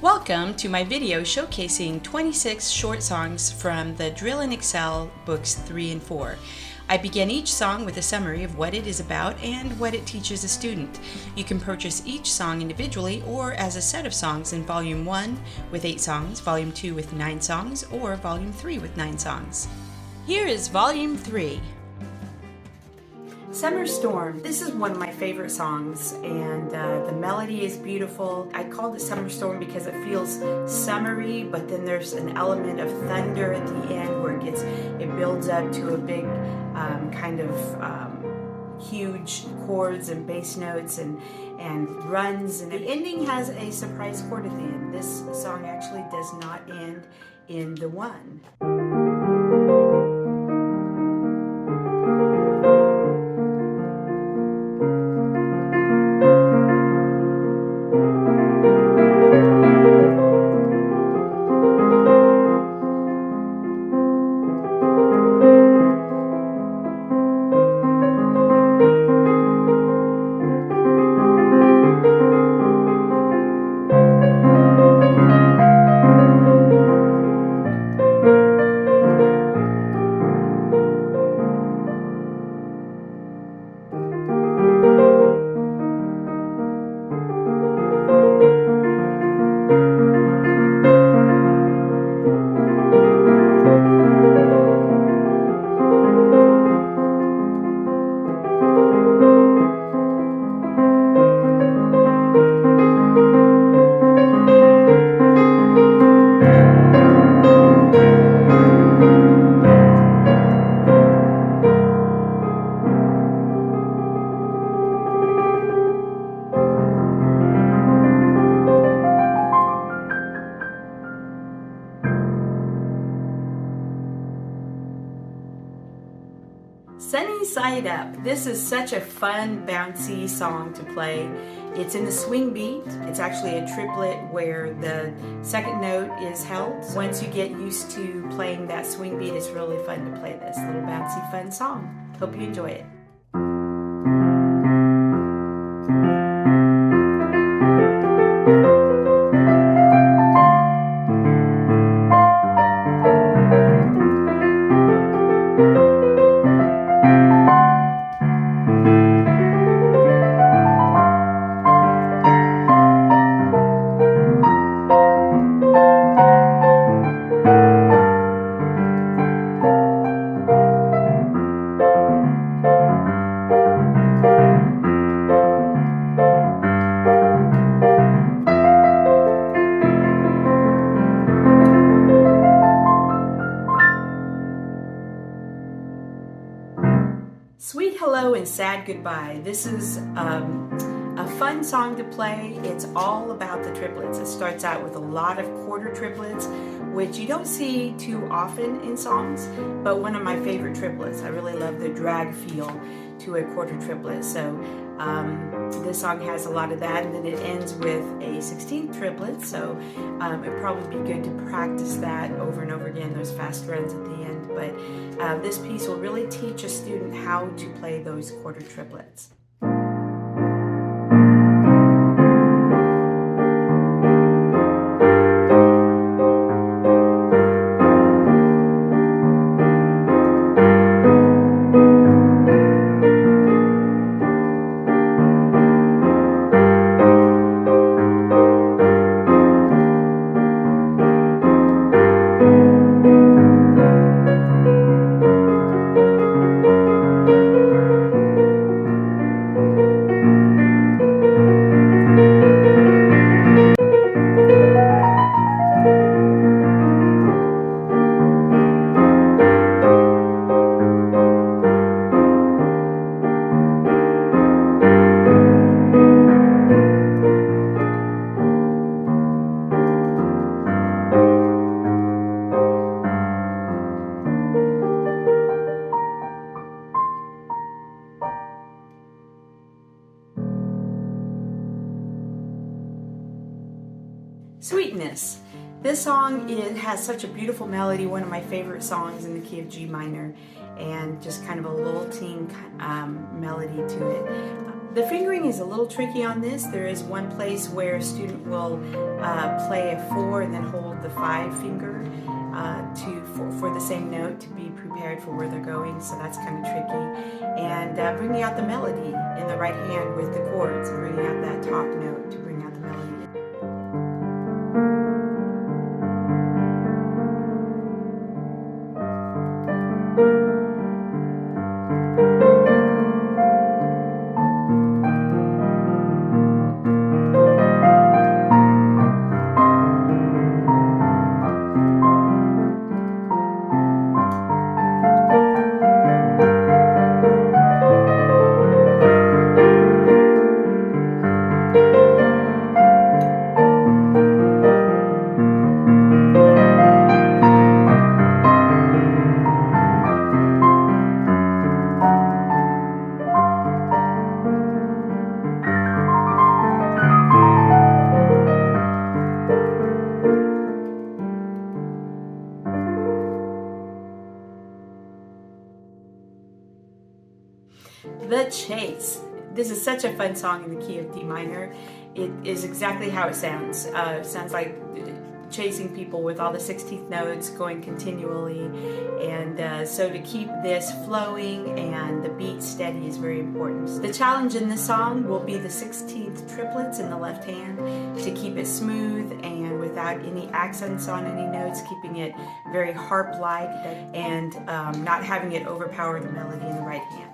Welcome to my video showcasing 26 short songs from the Drill and Excel books 3 and 4. I begin each song with a summary of what it is about and what it teaches a student. You can purchase each song individually or as a set of songs in Volume 1 with 8 songs, Volume 2 with 9 songs, or Volume 3 with 9 songs. Here is Volume 3. Summer Storm. This is one of my favorite songs, and the melody is beautiful. I called it Summer Storm because it feels summery, but then there's an element of thunder at the end where it builds up to a big huge chords and bass notes and runs, and the ending has a surprise chord at the end. This song actually does not end in the 1. Sunny Side Up. This is such a fun, bouncy song to play. It's in the swing beat. It's actually a triplet where the second note is held. Once you get used to playing that swing beat, it's really fun to play this little bouncy, fun song. Hope you enjoy it. Sweet Hello and Sad Goodbye. This is a fun song to play. It's all about the triplets. It starts out with a lot of quarter triplets, which you don't see too often in songs, but one of my favorite triplets. I really love the drag feel to a quarter triplet. So this song has a lot of that, and then it ends with a 16th triplet, so it'd probably be good to practice that over and over again, those fast runs at the end. But this piece will really teach a student how to play those quarter triplets. Sweetness. This song has such a beautiful melody, one of my favorite songs in the key of G minor, and just kind of a lilting melody to it. The fingering is a little tricky on this. There is one place where a student will play a 4 and then hold the 5 finger for the same note to be prepared for where they're going, so that's kind of tricky. And bringing out the melody in the right hand with the chords and bringing out that top note to bring out the melody. The Chase. This is such a fun song in the key of D minor. It is exactly how it sounds. It sounds like chasing people with all the 16th notes going continually, and so to keep this flowing and the beat steady is very important. The challenge in this song will be the 16th triplets in the left hand to keep it smooth and without any accents on any notes, keeping it very harp-like and not having it overpower the melody in the right hand.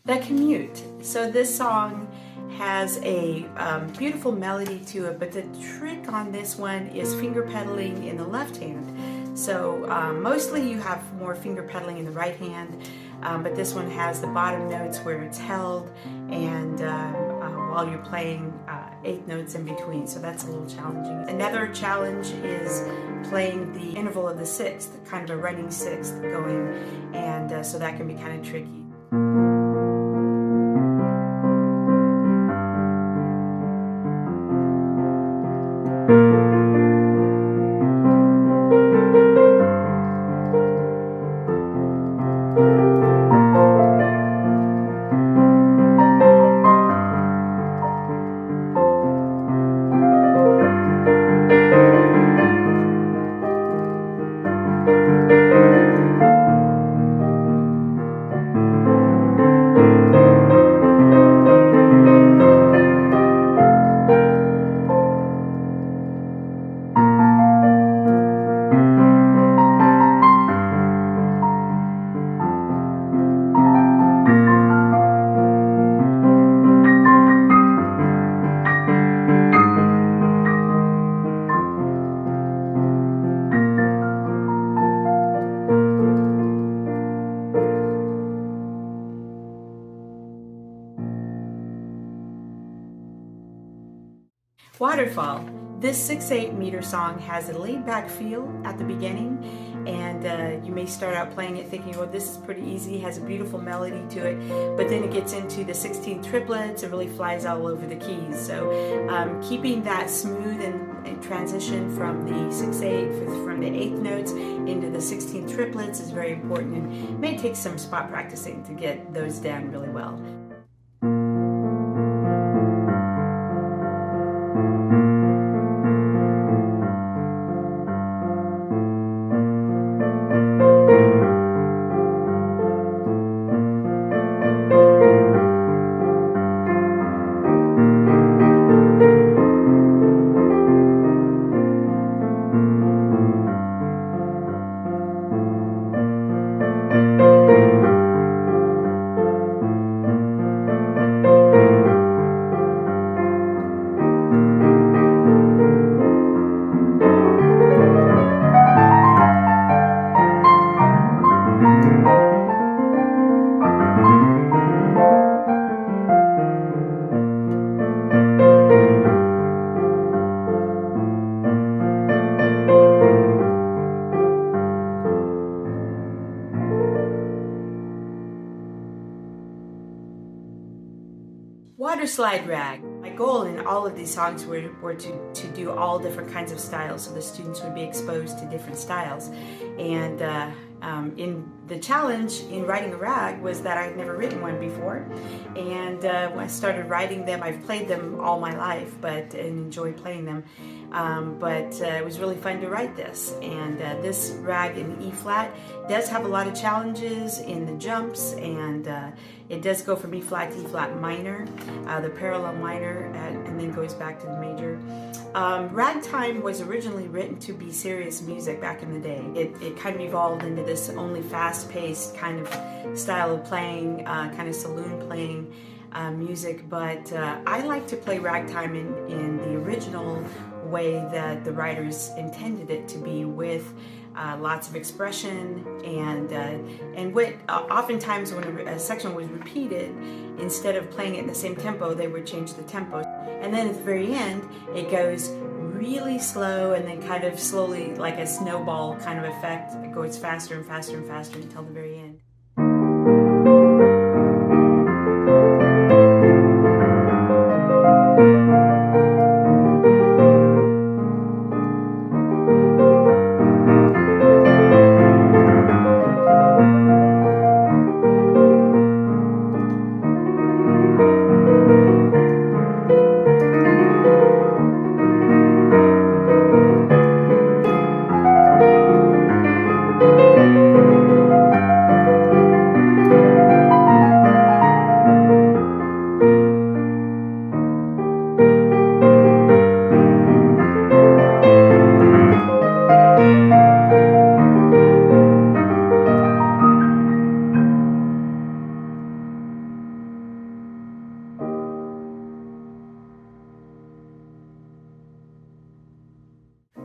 The Commute. So this song has a beautiful melody to it, but the trick on this one is finger pedaling in the left hand. So mostly you have more finger pedaling in the right hand, but this one has the bottom notes where it's held and while you're playing 8 notes in between, so that's a little challenging. Another challenge is playing the interval of the 6th, kind of a running 6th going, and so that can be kind of tricky. Waterfall. This 6/8 meter song has a laid-back feel at the beginning, and you may start out playing it thinking, well, this is pretty easy, has a beautiful melody to it, but then it gets into the 16th triplets, it really flies all over the keys. So keeping that smooth and transition from the 6/8, from the 8th notes into the 16th triplets is very important, and may take some spot practicing to get those down really well. slide rag. My goal in all of these songs were to do all different kinds of styles, so the students would be exposed to different styles. And in the challenge in writing a rag was that I'd never written one before, and when I started writing them, I've played them all my life, and enjoyed playing them. It was really fun to write this, and this rag in E flat does have a lot of challenges in the jumps, and it does go from E flat to E flat minor, the parallel minor, and then goes back to the major. Ragtime was originally written to be serious music back in the day. It kind of evolved into this only fast-paced kind of style of playing, kind of saloon playing music, but I like to play ragtime in the original way that the writers intended it to be, with lots of expression, and what oftentimes when a section was repeated, instead of playing it in the same tempo, they would change the tempo. And then at the very end, it goes really slow, and then kind of slowly, like a snowball kind of effect, it goes faster and faster and faster until the very end.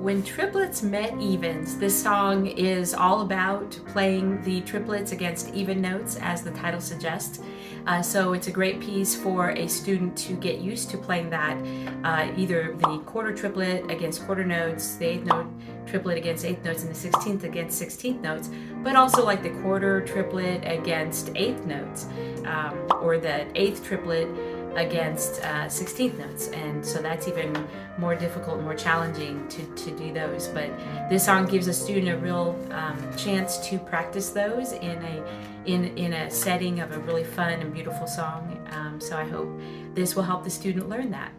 When triplets met evens, this song is all about playing the triplets against even notes, as the title suggests. So it's a great piece for a student to get used to playing that, either the quarter triplet against quarter notes, the eighth note triplet against eighth notes, and the 16th against 16th notes, but also like the quarter triplet against eighth notes, or the eighth triplet against 16th notes, and so that's even more difficult and more challenging to do those. But this song gives a student a real chance to practice those in a setting of a really fun and beautiful song. So I hope this will help the student learn that.